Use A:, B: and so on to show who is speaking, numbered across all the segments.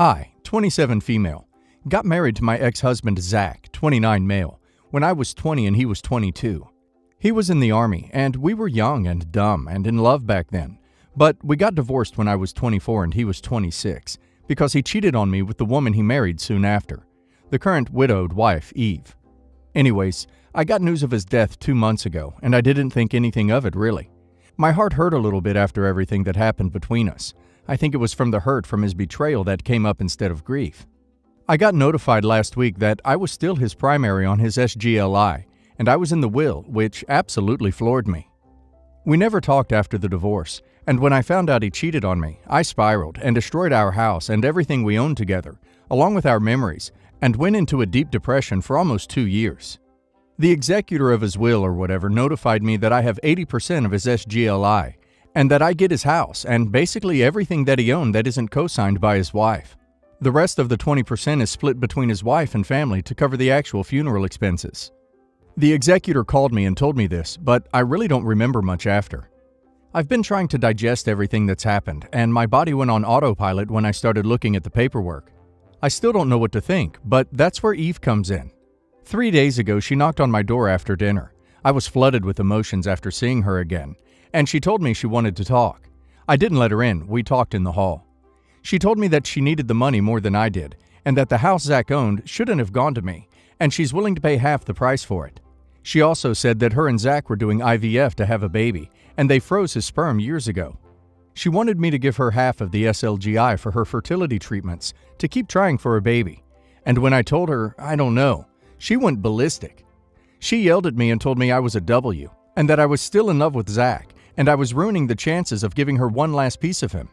A: I, 27 female, got married to my ex-husband Zach, 29 male, when I was 20 and he was 22. He was in the Army, and we were young and dumb and in love back then. But we got divorced when I was 24 and he was 26, because he cheated on me with the woman he married soon after, the current widowed wife, Eve. Anyways, I got news of his death 2 months ago, and I didn't think anything of it really. My heart hurt a little bit after everything that happened between us. I think it was from the hurt from his betrayal that came up instead of grief. I got notified last week that I was still his primary on his SGLI, and I was in the will, which absolutely floored me. We never talked after the divorce, and when I found out he cheated on me, I spiraled and destroyed our house and everything we owned together, along with our memories, and went into a deep depression for almost 2 years. The executor of his will or whatever notified me that I have 80% of his SGLI, and that I get his house and basically everything that he owned that isn't co-signed by his wife. The rest of the 20% is split between his wife and family to cover the actual funeral expenses. The executor called me and told me this, but I really don't remember much after. I've been trying to digest everything that's happened, and my body went on autopilot when I started looking at the paperwork. I still don't know what to think, but that's where Eve comes in. 3 days ago, she knocked on my door after dinner. I was flooded with emotions after seeing her again, and she told me she wanted to talk. I didn't let her in, we talked in the hall. She told me that she needed the money more than I did, and that the house Zach owned shouldn't have gone to me, and she's willing to pay half the price for it. She also said that her and Zach were doing IVF to have a baby, and they froze his sperm years ago. She wanted me to give her half of the SLGI for her fertility treatments to keep trying for a baby, and when I told her, I don't know, she went ballistic. She yelled at me and told me I was a W, and that I was still in love with Zach, and I was ruining the chances of giving her one last piece of him.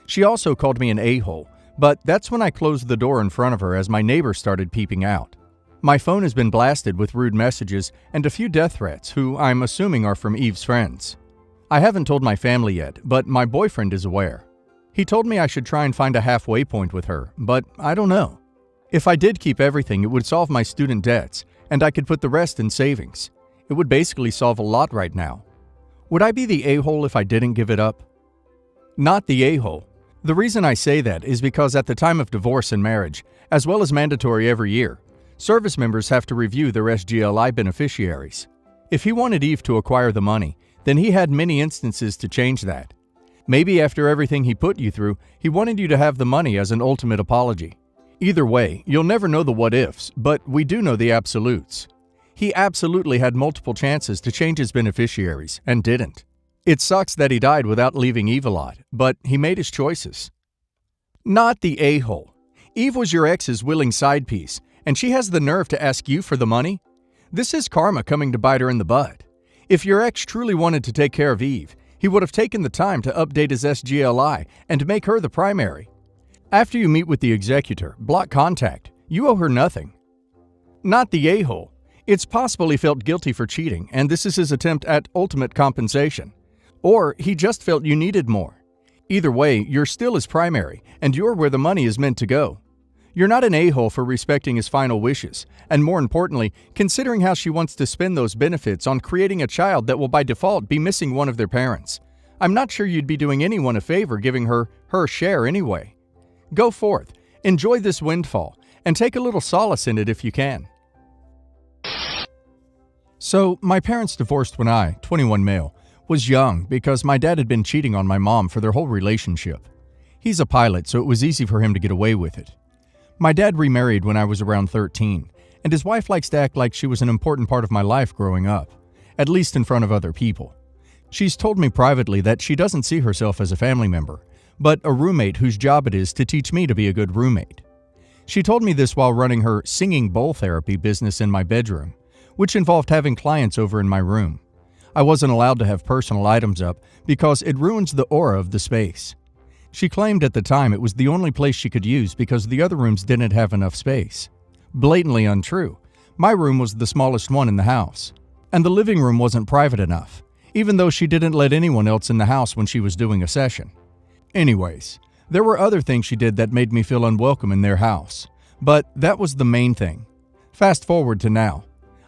A: She also called me an a-hole, but that's when I closed the door in front of her as my neighbor started peeping out. My phone has been blasted with rude messages and a few death threats, who I'm assuming are from Eve's friends. I haven't told my family yet, but my boyfriend is aware. He told me I should try and find a halfway point with her, but I don't know. If I did keep everything, it would solve my student debts, and I could put the rest in savings. It would basically solve a lot right now. Would I be the a-hole if I didn't give it up? Not the a-hole. The reason I say that is because at the time of divorce and marriage, as well as mandatory every year, service members have to review their SGLI beneficiaries. If he wanted Eve to acquire the money, then he had many instances to change that. Maybe after everything he put you through, he wanted you to have the money as an ultimate apology. Either way, you'll never know the what-ifs, but we do know the absolutes. He absolutely had multiple chances to change his beneficiaries, and didn't. It sucks that he died without leaving Eve a lot, but he made his choices. Not the a-hole. Eve was your ex's willing side piece, and she has the nerve to ask you for the money? This is karma coming to bite her in the butt. If your ex truly wanted to take care of Eve, he would have taken the time to update his SGLI and make her the primary. After you meet with the executor, block contact. You owe her nothing. Not the a-hole. It's possible he felt guilty for cheating, and this is his attempt at ultimate compensation. Or he just felt you needed more. Either way, you're still his primary, and you're where the money is meant to go. You're not an a-hole for respecting his final wishes, and more importantly, considering how she wants to spend those benefits on creating a child that will by default be missing one of their parents. I'm not sure you'd be doing anyone a favor giving her share anyway. Go forth, enjoy this windfall, and take a little solace in it if you can. So, my parents divorced when I, 21 male, was young because my dad had been cheating on my mom for their whole relationship. He's a pilot, so it was easy for him to get away with it. My dad remarried when I was around 13, and his wife likes to act like she was an important part of my life growing up, at least in front of other people. She's told me privately that she doesn't see herself as a family member, but a roommate whose job it is to teach me to be a good roommate. She told me this while running her singing bowl therapy business in my bedroom, which involved having clients over in my room. I wasn't allowed to have personal items up because it ruins the aura of the space. She claimed at the time it was the only place she could use because the other rooms didn't have enough space. Blatantly untrue. My room was the smallest one in the house, and the living room wasn't private enough, even though she didn't let anyone else in the house when she was doing a session. Anyways, there were other things she did that made me feel unwelcome in their house, but that was the main thing. Fast forward to now.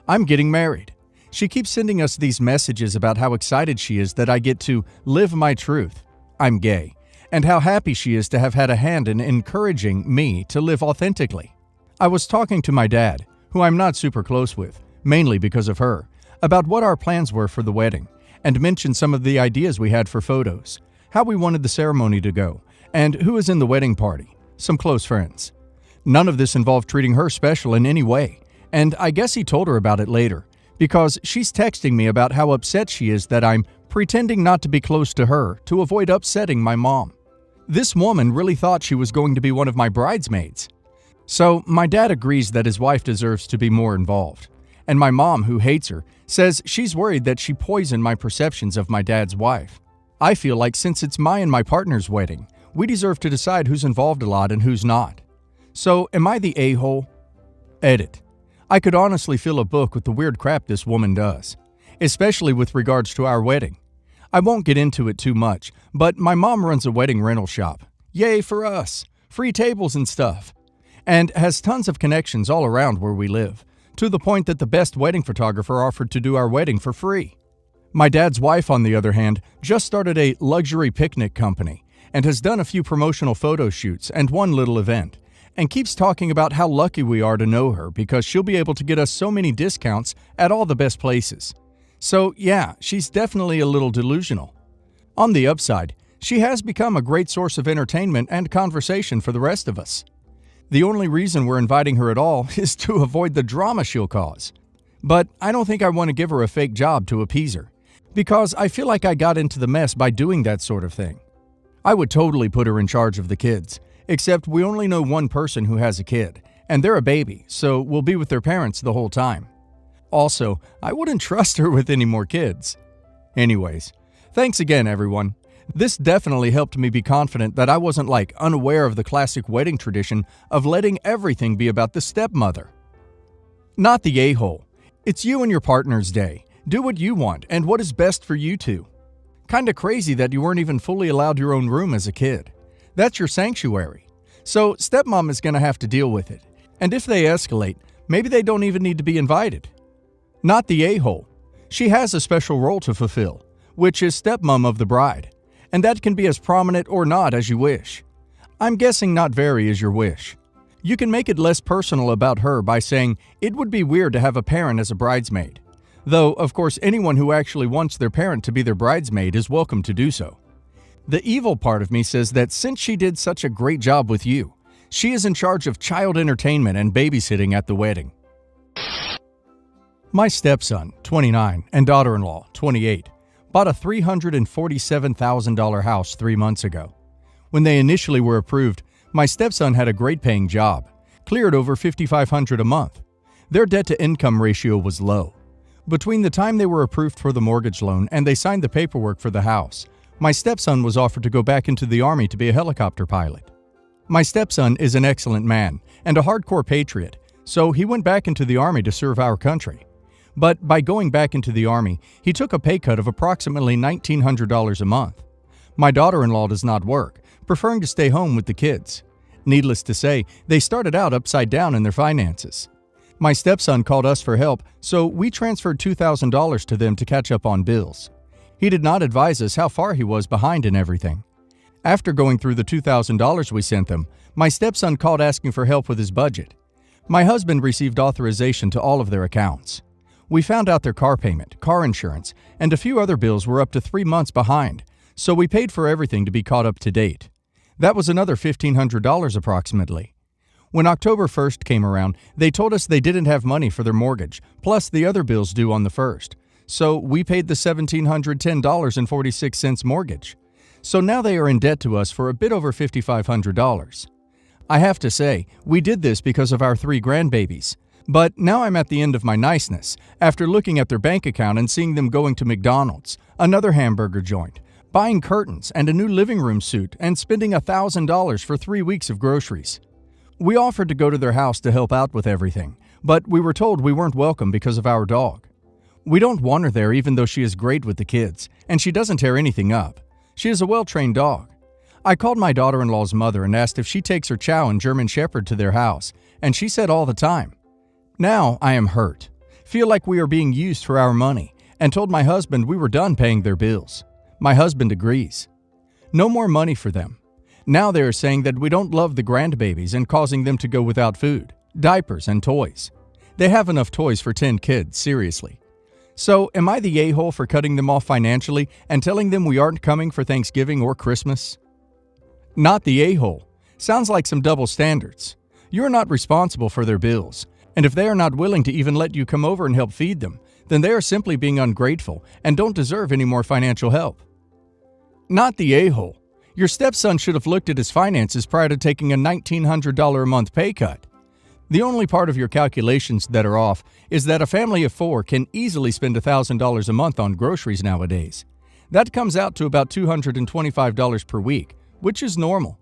A: I'm getting married. She keeps sending us these messages about how excited she is that I get to live my truth. I'm gay, and how happy she is to have had a hand in encouraging me to live authentically. I was talking to my dad, who I'm not super close with, mainly because of her, about what our plans were for the wedding, and mentioned some of the ideas we had for photos, how we wanted the ceremony to go, and who was in the wedding party, some close friends. None of this involved treating her special in any way, and I guess he told her about it later, because she's texting me about how upset she is that I'm pretending not to be close to her to avoid upsetting my mom. This woman really thought she was going to be one of my bridesmaids. So my dad agrees that his wife deserves to be more involved, and my mom, who hates her, says she's worried that she poisoned my perceptions of my dad's wife. I feel like since it's my and my partner's wedding, we deserve to decide who's involved a lot and who's not. So am I the a-hole? Edit. I could honestly fill a book with the weird crap this woman does, especially with regards to our wedding. I won't get into it too much, but my mom runs a wedding rental shop. Yay for us! Free tables and stuff. And has tons of connections all around where we live, to the point that the best wedding photographer offered to do our wedding for free. My dad's wife, on the other hand, just started a luxury picnic company and has done a few promotional photo shoots and one little event, and keeps talking about how lucky we are to know her because she'll be able to get us so many discounts at all the best places. So yeah, she's definitely a little delusional. On the upside, she has become a great source of entertainment and conversation for the rest of us. The only reason we're inviting her at all is to avoid the drama she'll cause. But I don't think I want to give her a fake job to appease her, because I feel like I got into the mess by doing that sort of thing. I would totally put her in charge of the kids, except we only know one person who has a kid, and they're a baby, so we'll be with their parents the whole time. Also, I wouldn't trust her with any more kids. Anyways, thanks again, everyone. This definitely helped me be confident that I wasn't unaware of the classic wedding tradition of letting everything be about the stepmother. Not the a-hole. It's you and your partner's day. Do what you want and what is best for you two. Kinda crazy that you weren't even fully allowed your own room as a kid. That's your sanctuary. So stepmom is gonna have to deal with it. And if they escalate, maybe they don't even need to be invited. Not the a-hole. She has a special role to fulfill, which is stepmom of the bride. And that can be as prominent or not as you wish. I'm guessing not very is your wish. You can make it less personal about her by saying it would be weird to have a parent as a bridesmaid. Though, of course, anyone who actually wants their parent to be their bridesmaid is welcome to do so. The evil part of me says that since she did such a great job with you, she is in charge of child entertainment and babysitting at the wedding. My stepson, 29, and daughter-in-law, 28, bought a $347,000 house 3 months ago. When they initially were approved, my stepson had a great-paying job, cleared over $5,500 a month. Their debt-to-income ratio was low. Between the time they were approved for the mortgage loan and they signed the paperwork for the house, my stepson was offered to go back into the Army to be a helicopter pilot. My stepson is an excellent man and a hardcore patriot, so he went back into the Army to serve our country. But by going back into the Army, he took a pay cut of approximately $1,900 a month. My daughter-in-law does not work, preferring to stay home with the kids. Needless to say, they started out upside down in their finances. My stepson called us for help, so we transferred $2,000 to them to catch up on bills. He did not advise us how far he was behind in everything. After going through the $2,000 we sent them, my stepson called asking for help with his budget. My husband received authorization to all of their accounts. We found out their car payment, car insurance, and a few other bills were up to 3 months behind, so we paid for everything to be caught up to date. That was another $1,500 approximately. When October 1st came around, they told us they didn't have money for their mortgage, plus the other bills due on the 1st. So we paid the $1,710.46 mortgage. So now they are in debt to us for a bit over $5,500. I have to say, we did this because of our 3 grandbabies. But now I'm at the end of my niceness, after looking at their bank account and seeing them going to McDonald's, another hamburger joint, buying curtains and a new living room suite, and spending $1,000 for 3 weeks of groceries. We offered to go to their house to help out with everything, but we were told we weren't welcome because of our dog. We don't want her there even though she is great with the kids, and she doesn't tear anything up. She is a well-trained dog. I called my daughter-in-law's mother and asked if she takes her Chow and German Shepherd to their house, and she said all the time. Now I am hurt, feel like we are being used for our money, and told my husband we were done paying their bills. My husband agrees. No more money for them. Now they are saying that we don't love the grandbabies and causing them to go without food, diapers, and toys. They have enough toys for 10 kids, seriously. So, am I the a-hole for cutting them off financially and telling them we aren't coming for Thanksgiving or Christmas? Not the a-hole. Sounds like some double standards. You're not responsible for their bills, and if they are not willing to even let you come over and help feed them, then they are simply being ungrateful and don't deserve any more financial help. Not the a-hole. Your stepson should have looked at his finances prior to taking a $1,900 a month pay cut. The only part of your calculations that are off is that a family of 4 can easily spend $1,000 a month on groceries nowadays. That comes out to about $225 per week, which is normal.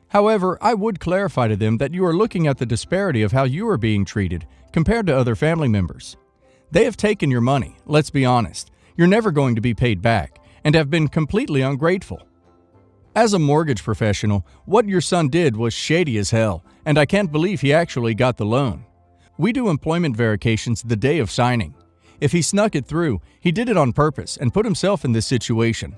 A: However, I would clarify to them that you are looking at the disparity of how you are being treated compared to other family members. They have taken your money, let's be honest. You're never going to be paid back, and have been completely ungrateful. As a mortgage professional, what your son did was shady as hell, and I can't believe he actually got the loan. We do employment verifications the day of signing. If he snuck it through, he did it on purpose and put himself in this situation.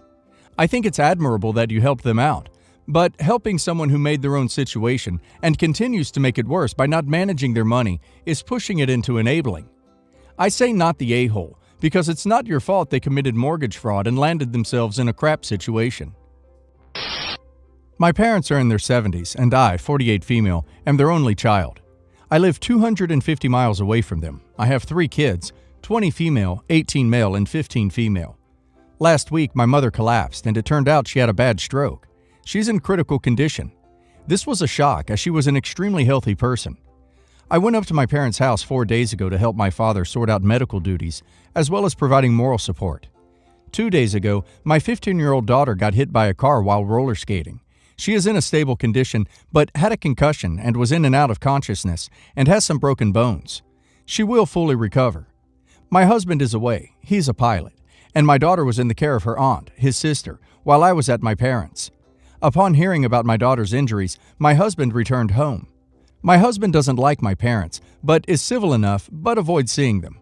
A: I think it's admirable that you helped them out, but helping someone who made their own situation and continues to make it worse by not managing their money is pushing it into enabling. I say not the a-hole because it's not your fault they committed mortgage fraud and landed themselves in a crap situation. My parents are in their 70s, and I, 48 female, am their only child. I live 250 miles away from them. I have 3 kids, 20 female, 18 male, and 15 female. Last week, my mother collapsed, and it turned out she had a bad stroke. She's in critical condition. This was a shock, as she was an extremely healthy person. I went up to my parents' house 4 days ago to help my father sort out medical duties, as well as providing moral support. 2 days ago, my 15-year-old daughter got hit by a car while roller skating. She is in a stable condition, but had a concussion and was in and out of consciousness and has some broken bones. She will fully recover. My husband is away. He's a pilot. And my daughter was in the care of her aunt, his sister, while I was at my parents'. Upon hearing about my daughter's injuries, my husband returned home. My husband doesn't like my parents, but is civil enough, but avoids seeing them.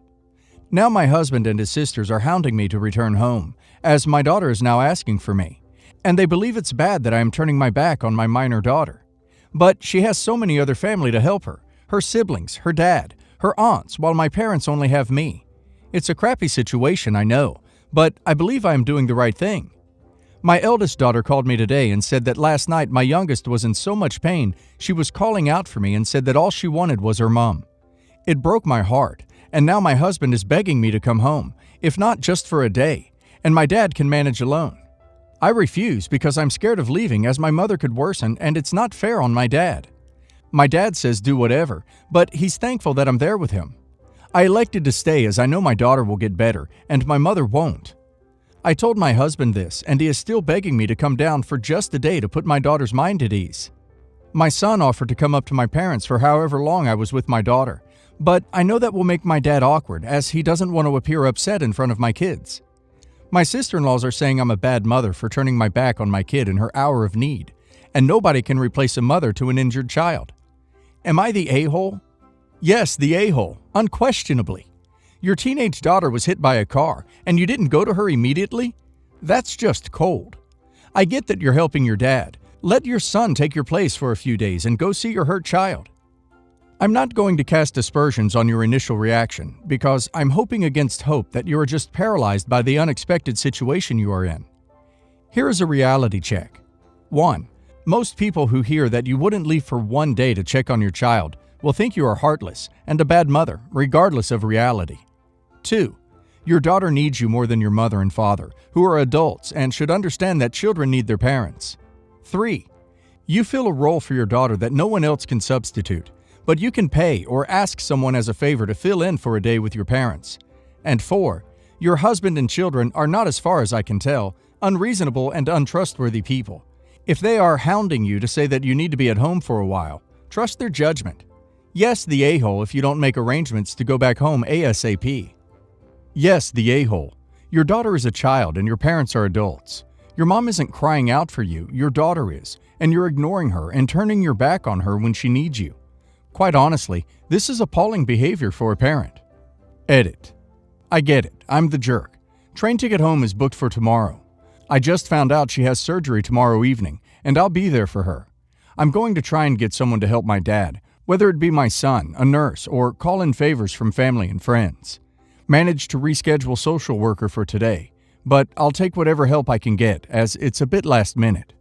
A: Now my husband and his sisters are hounding me to return home, as my daughter is now asking for me. And they believe it's bad that I am turning my back on my minor daughter. But she has so many other family to help her siblings, her dad, her aunts, while my parents only have me. It's a crappy situation, I know, but I believe I am doing the right thing. My eldest daughter called me today and said that last night my youngest was in so much pain she was calling out for me and said that all she wanted was her mom. It broke my heart, and now my husband is begging me to come home, if not just for a day, and my dad can manage alone. I refuse because I'm scared of leaving as my mother could worsen and it's not fair on my dad. My dad says do whatever, but he's thankful that I'm there with him. I elected to stay as I know my daughter will get better and my mother won't. I told my husband this and he is still begging me to come down for just a day to put my daughter's mind at ease. My son offered to come up to my parents for however long I was with my daughter, but I know that will make my dad awkward as he doesn't want to appear upset in front of my kids. My sister-in-laws are saying I'm a bad mother for turning my back on my kid in her hour of need, and nobody can replace a mother to an injured child. Am I the a-hole? Yes, the a-hole, unquestionably. Your teenage daughter was hit by a car, and you didn't go to her immediately? That's just cold. I get that you're helping your dad. Let your son take your place for a few days and go see your hurt child. I'm not going to cast aspersions on your initial reaction because I'm hoping against hope that you are just paralyzed by the unexpected situation you are in. Here is a reality check. 1. Most people who hear that you wouldn't leave for one day to check on your child will think you are heartless and a bad mother, regardless of reality. 2. Your daughter needs you more than your mother and father, who are adults and should understand that children need their parents. 3. You fill a role for your daughter that no one else can substitute, but you can pay or ask someone as a favor to fill in for a day with your parents. And 4. Your husband and children are not, as far as I can tell, unreasonable and untrustworthy people. If they are hounding you to say that you need to be at home for a while, trust their judgment. Yes, the a-hole if you don't make arrangements to go back home ASAP. Yes, the a-hole. Your daughter is a child and your parents are adults. Your mom isn't crying out for you, your daughter is, and you're ignoring her and turning your back on her when she needs you. Quite honestly, this is appalling behavior for a parent. Edit. I get it. I'm the jerk. Train ticket home is booked for tomorrow. I just found out she has surgery tomorrow evening, and I'll be there for her. I'm going to try and get someone to help my dad, whether it be my son, a nurse, or call in favors from family and friends. Managed to reschedule social worker for today, but I'll take whatever help I can get as it's a bit last minute.